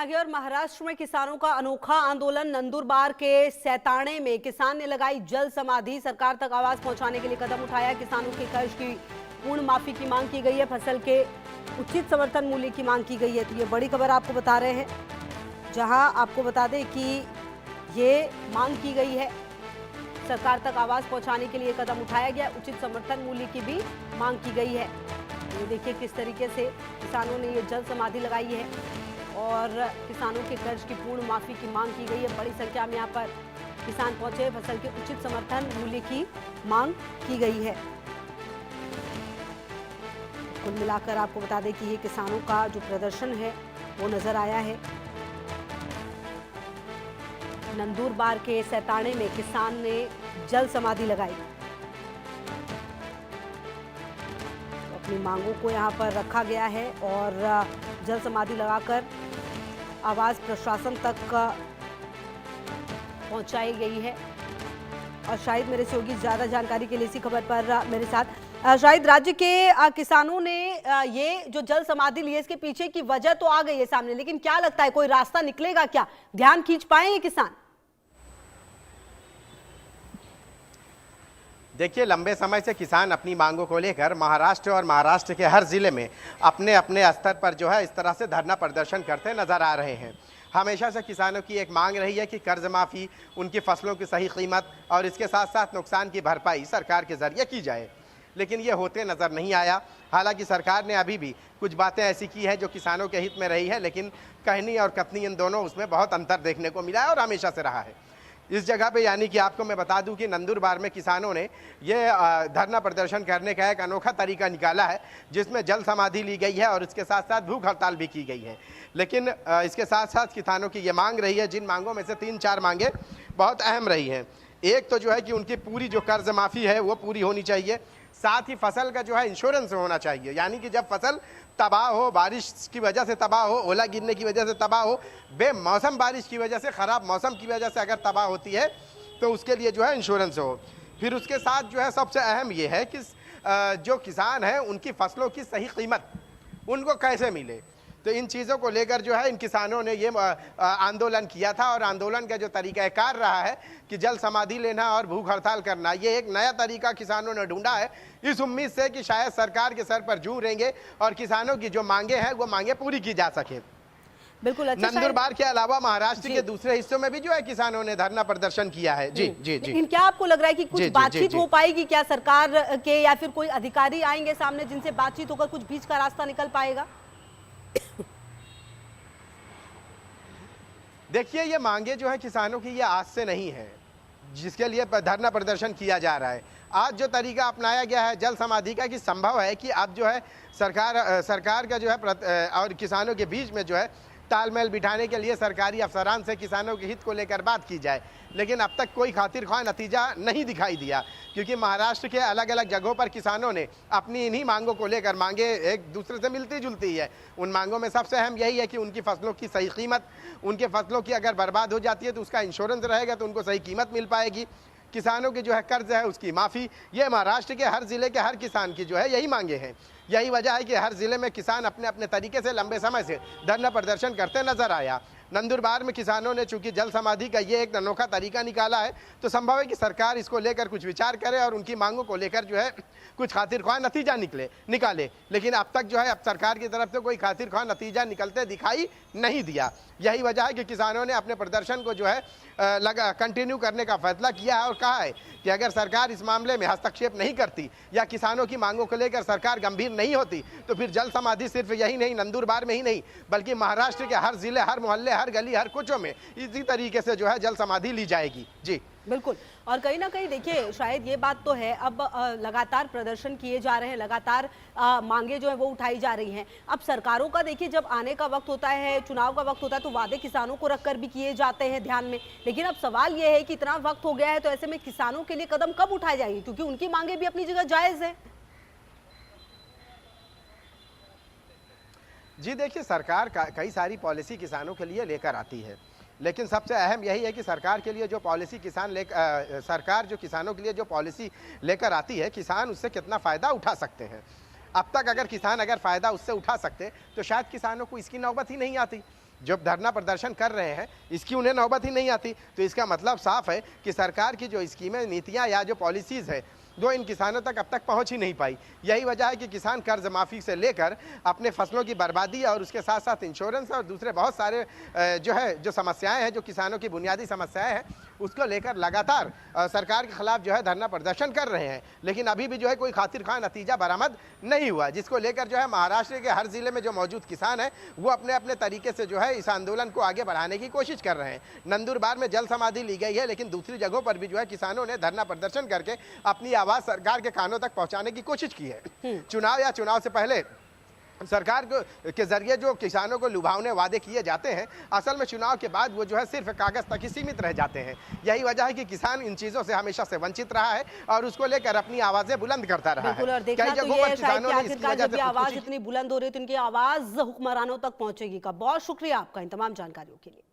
आगे और महाराष्ट्र में किसानों का अनोखा आंदोलन। नंदुरबार के सैताणे में किसान ने लगाई जल समाधि। सरकार तक आवाज पहुंचाने के लिए कदम उठाया। किसानों के कर्ज की पूर्ण माफी की मांग की गई है। फसल के उचित समर्थन मूल्य की मांग की गई है। तो ये बड़ी खबर आपको बता रहे हैं, जहां आपको बता दें कि ये मांग की गई है। सरकार तक आवाज पहुंचाने के लिए कदम उठाया गया। उचित समर्थन मूल्य की भी मांग की गई है। ये देखिए किस तरीके से किसानों ने ये जल समाधि लगाई है और किसानों के कर्ज की पूर्ण माफी की मांग की गई है। बड़ी संख्या में यहाँ पर किसान पहुंचे। फसल के उचित समर्थन मूल्य की मांग की गई है। कुल मिलाकर आपको बता दें कि ये किसानों का जो प्रदर्शन है वो नजर आया है। नंदुरबार के सैताणे में किसान ने जल समाधि लगाई। तो अपनी मांगों को यहाँ पर रखा गया है और जल समाधि लगाकर आवाज प्रशासन तक पहुंचाई गई है। और शायद मेरे सहयोगी ज्यादा जानकारी के लिए इसी खबर पर मेरे साथ शायद राज्य के किसानों ने ये जो जल समाधि ली है, इसके पीछे की वजह तो आ गई है सामने, लेकिन क्या लगता है कोई रास्ता निकलेगा क्या? ध्यान खींच पाए ये किसान? देखिए, लंबे समय से किसान अपनी मांगों को लेकर महाराष्ट्र और महाराष्ट्र के हर जिले में अपने अपने स्तर पर जो है इस तरह से धरना प्रदर्शन करते नजर आ रहे हैं। हमेशा से किसानों की एक मांग रही है कि कर्ज माफ़ी, उनकी फसलों की सही कीमत और इसके साथ साथ नुकसान की भरपाई सरकार के जरिए की जाए, लेकिन ये होते नज़र नहीं आया। हालांकि सरकार ने अभी भी कुछ बातें ऐसी की है जो किसानों के हित में रही है, लेकिन कहनी और कथनी इन दोनों उसमें बहुत अंतर देखने को मिला है और हमेशा से रहा है। इस जगह पे यानी कि आपको मैं बता दूं कि नंदुरबार में किसानों ने ये धरना प्रदर्शन करने का एक अनोखा तरीका निकाला है, जिसमें जल समाधि ली गई है और इसके साथ साथ भूख हड़ताल भी की गई है। लेकिन इसके साथ साथ किसानों की ये मांग रही है, जिन मांगों में से 3-4 मांगे बहुत अहम रही हैं। एक तो जो है कि उनकी पूरी जो कर्ज माफ़ी है वो पूरी होनी चाहिए। साथ ही फसल का जो है इंश्योरेंस होना चाहिए, यानी कि जब फसल तबाह हो, बारिश की वजह से तबाह हो, ओला गिरने की वजह से तबाह हो, बेमौसम बारिश की वजह से, ख़राब मौसम की वजह से अगर तबाह होती है तो उसके लिए जो है इंश्योरेंस हो। फिर उसके साथ जो है सबसे अहम ये है कि जो किसान हैं उनकी फसलों की सही कीमत उनको कैसे मिले। तो इन चीज़ों को लेकर जो है इन किसानों ने ये आंदोलन किया था और आंदोलन का जो तरीक़ाकार रहा है कि जल समाधि लेना और भूख हड़ताल करना, ये एक नया तरीका किसानों ने ढूंढा है, इस उम्मीद से कि शायद सरकार के सर पर जूं रहेंगे और किसानों की जो मांगे हैं वो मांगे पूरी की जा सके। बिल्कुल। अच्छा, नंदुरबार के अलावा महाराष्ट्र के दूसरे हिस्सों में भी जो है किसानों ने धरना प्रदर्शन किया है। जी जी जी। लेकिन क्या आपको लग रहा है कि कुछ बातचीत हो पाएगी क्या सरकार के, या फिर कोई अधिकारी आएंगे सामने जिनसे बातचीत होकर कुछ बीच का रास्ता निकल पाएगा? देखिए, ये मांगे जो है किसानों की ये आज से नहीं है जिसके लिए धरना प्रदर्शन किया जा रहा है। आज जो तरीका अपनाया गया है जल समाधि का, कि संभव है कि अब जो है सरकार का जो है और किसानों के बीच में जो है तालमेल बिठाने के लिए सरकारी अफसरान से किसानों के हित को लेकर बात की जाए, लेकिन अब तक कोई खातिर ख्वाह नतीजा नहीं दिखाई दिया, क्योंकि महाराष्ट्र के अलग अलग जगहों पर किसानों ने अपनी इन्हीं मांगों को लेकर, मांगे एक दूसरे से मिलती जुलती है। उन मांगों में सबसे अहम यही है कि उनकी फसलों की सही कीमत, उनके फसलों की अगर बर्बाद हो जाती है तो उसका इंश्योरेंस रहेगा तो उनको सही कीमत मिल पाएगी। किसानों की जो है कर्ज है उसकी माफ़ी, ये महाराष्ट्र के हर ज़िले के हर किसान की जो है यही मांगे हैं। यही वजह है कि हर ज़िले में किसान अपने अपने तरीके से लंबे समय से धरना प्रदर्शन करते नजर आया। नंदुरबार में किसानों ने चूंकि जल समाधि का ये एक अनोखा तरीका निकाला है, तो संभव है कि सरकार इसको लेकर कुछ विचार करे और उनकी मांगों को लेकर जो है कुछ खातिर ख्वाह नतीजा निकाले। लेकिन अब तक जो है अब सरकार की तरफ से कोई खातिर ख्वाह नतीजा निकलते दिखाई नहीं दिया। यही वजह है कि किसानों ने अपने प्रदर्शन को जो है कंटिन्यू करने का फैसला किया है और कहा है कि अगर सरकार इस मामले में हस्तक्षेप नहीं करती या किसानों की मांगों को लेकर सरकार गंभीर नहीं होती तो फिर जल समाधि सिर्फ यही नहीं, नंदुरबार में ही नहीं, बल्कि महाराष्ट्र के हर जिले, हर मोहल्ले, हर गली, हर कुचों में इसी तरीके से जो है जल समाधि ली जाएगी। जी बिल्कुल। और कहीं ना कहीं देखिए, शायद ये बात तो है, अब लगातार प्रदर्शन किए जा रहे हैं, लगातार मांगे जो है वो उठाई जा रही हैं। अब सरकारों का देखिए, जब आने का वक्त होता है, चुनाव का वक्त होता है, तो वादे किसानों को रखकर भी किए जाते हैं ध्यान में। लेकिन अब सवाल ये है कि इतना वक्त हो गया है, तो ऐसे में किसानों के लिए कदम कब उठाए जाएंगे, क्योंकि उनकी मांगे भी अपनी जगह जायज है। जी देखिए, सरकार कई सारी पॉलिसी किसानों के लिए लेकर आती है, लेकिन सबसे अहम यही है कि सरकार के लिए जो पॉलिसी सरकार जो किसानों के लिए जो पॉलिसी लेकर आती है, किसान उससे कितना फ़ायदा उठा सकते हैं। अब तक अगर किसान फ़ायदा उससे उठा सकते तो शायद किसानों को इसकी नौबत ही नहीं आती। जो धरना प्रदर्शन कर रहे हैं इसकी उन्हें नौबत ही नहीं आती। तो इसका मतलब साफ है कि सरकार की जो स्कीमें, नीतियां या जो पॉलिसीज है वो इन किसानों तक अब तक पहुंच ही नहीं पाई। यही वजह है कि किसान कर्ज माफ़ी से लेकर अपने फसलों की बर्बादी और उसके साथ साथ इंश्योरेंस और दूसरे बहुत सारे जो समस्याएं हैं, जो किसानों की बुनियादी समस्याएं हैं, उसको लेकर लगातार सरकार के खिलाफ जो है धरना प्रदर्शन कर रहे हैं। लेकिन अभी भी जो है कोई खातिर खां नतीजा बरामद नहीं हुआ, जिसको लेकर जो है महाराष्ट्र के हर जिले में जो मौजूद किसान है वो अपने अपने तरीके से जो है इस आंदोलन को आगे बढ़ाने की कोशिश कर रहे हैं। नंदुरबार में जल समाधि ली गई है, लेकिन दूसरी जगहों पर भी जो है किसानों ने धरना प्रदर्शन करके अपनी आवाज सरकार के कानों तक पहुंचाने की कोशिश की है। चुनाव या चुनाव से पहले सरकार के जरिए जो किसानों को लुभावने वादे किए जाते हैं, असल में चुनाव के बाद वो जो है सिर्फ कागज तक ही सीमित रह जाते हैं। यही वजह है कि किसान इन चीजों से हमेशा से वंचित रहा है और उसको लेकर अपनी आवाजें बुलंद करता रहा है। और देखना तो ये है शायद कि आखिरकार जब ये आवाज इतनी बुलंद हो रही है तो इनकी आवाज हुक्मरानों तक पहुंचेगी। का बहुत शुक्रिया आपका इन तमाम जानकारियों के लिए।